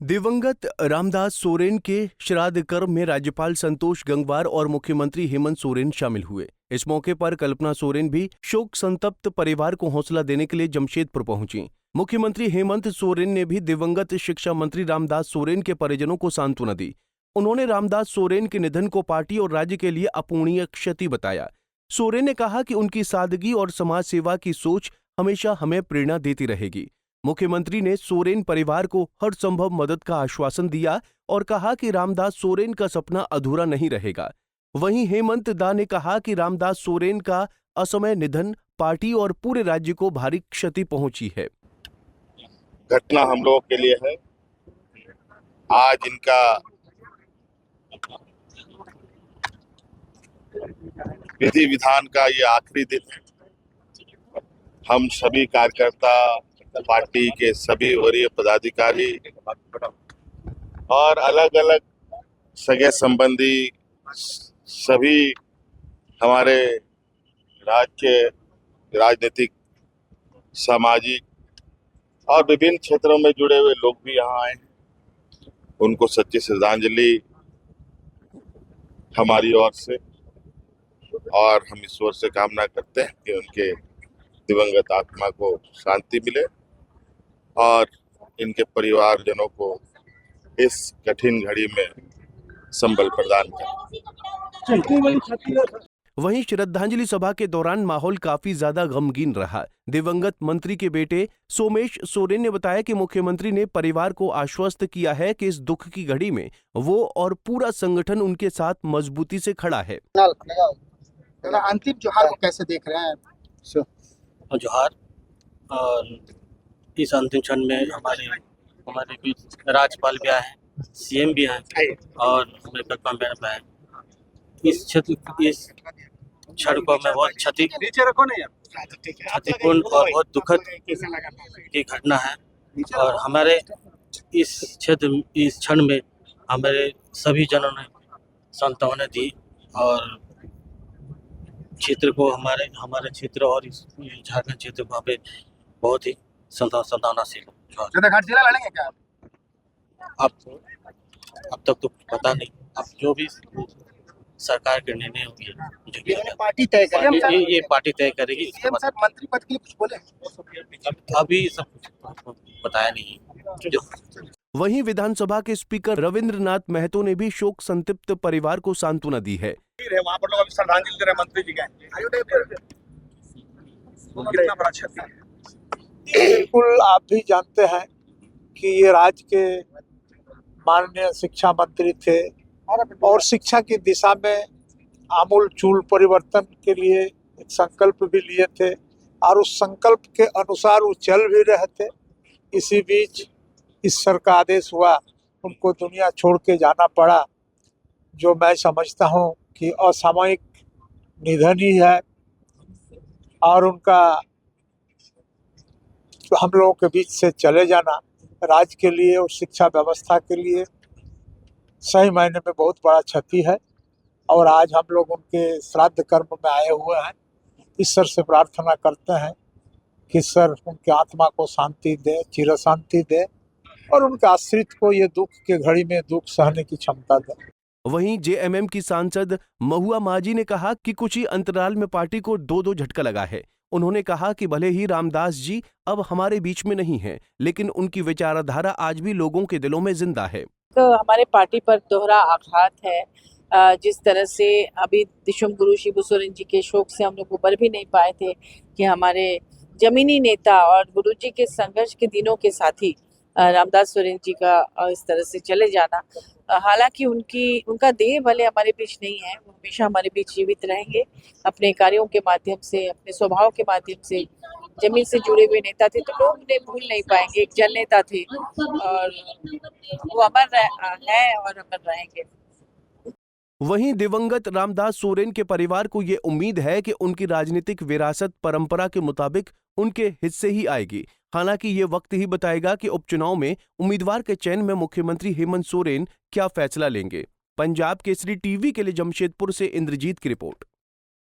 दिवंगत रामदास सोरेन के श्राद्ध कर्म में राज्यपाल संतोष गंगवार और मुख्यमंत्री हेमंत सोरेन शामिल हुए। इस मौके पर कल्पना सोरेन भी शोक संतप्त परिवार को हौसला देने के लिए जमशेदपुर पहुंची। मुख्यमंत्री हेमंत सोरेन ने भी दिवंगत शिक्षा मंत्री रामदास सोरेन के परिजनों को सांत्वना दी। उन्होंने रामदास सोरेन के निधन को पार्टी और राज्य के लिए अपूरणीय क्षति बताया। सोरेन ने कहा कि उनकी सादगी और समाज सेवा की सोच हमेशा हमें प्रेरणा देती रहेगी। मुख्यमंत्री ने सोरेन परिवार को हर संभव मदद का आश्वासन दिया और कहा कि रामदास सोरेन का सपना अधूरा नहीं रहेगा। वहीं हेमंत दा ने कहा कि रामदास सोरेन का असमय निधन पार्टी और पूरे राज्य को भारी क्षति पहुंची है। घटना हम लोगों के लिए है। आज इनका विधि विधान का ये आखिरी दिन है। हम सभी कार्यकर्ता, पार्टी के सभी वरीय पदाधिकारी और अलग अलग सगे संबंधी सभी हमारे राज्य राजनीतिक, सामाजिक और विभिन्न क्षेत्रों में जुड़े हुए लोग भी यहाँ आए हैं। उनको सच्ची श्रद्धांजलि हमारी ओर से, और हम ईश्वर से कामना करते हैं कि उनके दिवंगत आत्मा को शांति मिले और इनके परिवारजनों को इस कठिन घड़ी में संबल प्रदान करें। वहीं श्रद्धांजलि सभा के दौरान माहौल काफी ज्यादा गमगीन रहा। दिवंगत मंत्री के बेटे सोमेश सोरेन ने बताया कि मुख्यमंत्री ने परिवार को आश्वस्त किया है कि इस दुख की घड़ी में वो और पूरा संगठन उनके साथ मजबूती से खड़ा है। अंतिम जोहार को कैसे देख रहे हैं? जोहार, और इस अंतिम क्षण में हमारे बीच राज्यपाल भी आए हैं, सीएम भी हैं और हमारे कल्पना मैडम भी हैं। इस क्षण को मैं बहुत क्षतिपूर्ण और बहुत दुखद की घटना है, और हमारे इस क्षण में हमारे सभी जनों ने सांत्वना दी और क्षेत्र को हमारे क्षेत्र और झारखंड क्षेत्र को पे बहुत ही संतावनाशील। जिला लड़ेंगे क्या? अब तक तो पता नहीं, अब जो भी सरकार के निर्णय होगी, जो भी पार्टी तय करेगी, ये पार्टी तय करेगी। मंत्री पद के लिए कुछ बोले? अभी सब बताया नहीं। वहीं विधानसभा के स्पीकर रविंद्रनाथ महतो ने भी शोक संतप्त परिवार को सांत्वना दी है। वहाँ पर लोग अभी श्रद्धांजलि दे रहे हैं मंत्री जी का। कितना बड़ा क्षति है। बिल्कुल, आप भी जानते हैं कि ये राज्य के माननीय शिक्षा मंत्री थे और शिक्षा की दिशा में आमूल चूल परिवर्तन के लिए एक संकल्प भी लिए थे और उस संकल्प के अनुसार वो चल भी रहे थे। इसी बीच ईश्वर का आदेश हुआ, उनको दुनिया छोड़ के जाना पड़ा, जो मैं समझता हूँ कि असामयिक निधन ही है। और उनका हम लोगों के बीच से चले जाना राज्य के लिए और शिक्षा व्यवस्था के लिए सही मायने में बहुत बड़ा क्षति है। और आज हम लोग उनके श्राद्ध कर्म में आए हुए हैं। ईश्वर से प्रार्थना करते हैं कि ईश्वर उनके आत्मा को शांति दे, चिर शांति दे और उनके आश्रित को ये दुख के घड़ी में दुख सहने की क्षमता दे। वहीं जेएमएम की सांसद महुआ माझी ने कहा कि कुछ ही अंतराल में पार्टी को दो झटका लगा है। उन्होंने कहा कि भले ही रामदास जी अब हमारे बीच में नहीं हैं, लेकिन उनकी विचारधारा आज भी लोगों के दिलों में जिंदा है। तो हमारे पार्टी पर दोहरा आघात है। जिस तरह से अभी दिशम गुरु शिबू सोरेन जी के शोक से हम लोग उबर भी नहीं पाए थे कि हमारे जमीनी नेता और गुरु जी के संघर्ष के दिनों के साथी रामदास सोरेन जी का इस तरह से चले जाना। हालांकि उनका देह भले हमारे बीच नहीं है, वो हमेशा हमारे बीच जीवित रहेंगे। अपने कार्यों के माध्यम से, अपने स्वभाव के माध्यम से जमीन से जुड़े हुए नेता थे, तो लोग उन्हें भूल नहीं पाएंगे। एक जन नेता थे और वो अमर है और अमर रहेंगे। वहीं दिवंगत रामदास सोरेन के परिवार को ये उम्मीद है कि उनकी राजनीतिक विरासत परंपरा के मुताबिक उनके हिस्से ही आएगी। हालांकि ये वक्त ही बताएगा कि उपचुनाव में उम्मीदवार के चयन में मुख्यमंत्री हेमंत सोरेन क्या फैसला लेंगे। पंजाब केसरी टीवी के लिए जमशेदपुर से इंद्रजीत की रिपोर्ट।